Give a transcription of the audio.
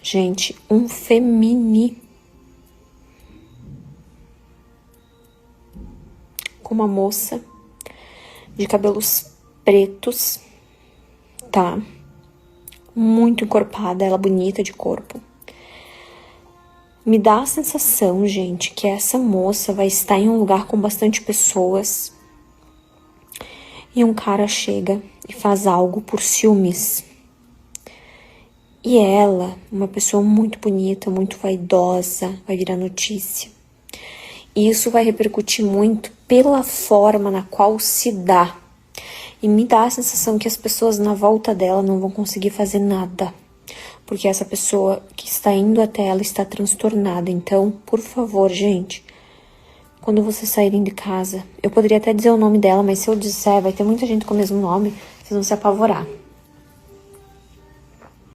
Gente, um femini. Com uma moça de cabelos pretos, tá? Muito encorpada, ela bonita de corpo. Me dá a sensação, gente, que essa moça vai estar em um lugar com bastante pessoas e um cara chega e faz algo por ciúmes. E ela, uma pessoa muito bonita, muito vaidosa, vai virar notícia. E isso vai repercutir muito pela forma na qual se dá. E me dá a sensação que as pessoas na volta dela não vão conseguir fazer nada. Porque essa pessoa que está indo até ela está transtornada. Então, por favor, gente, quando vocês saírem de casa, eu poderia até dizer o nome dela, mas se eu disser, vai ter muita gente com o mesmo nome, vocês vão se apavorar.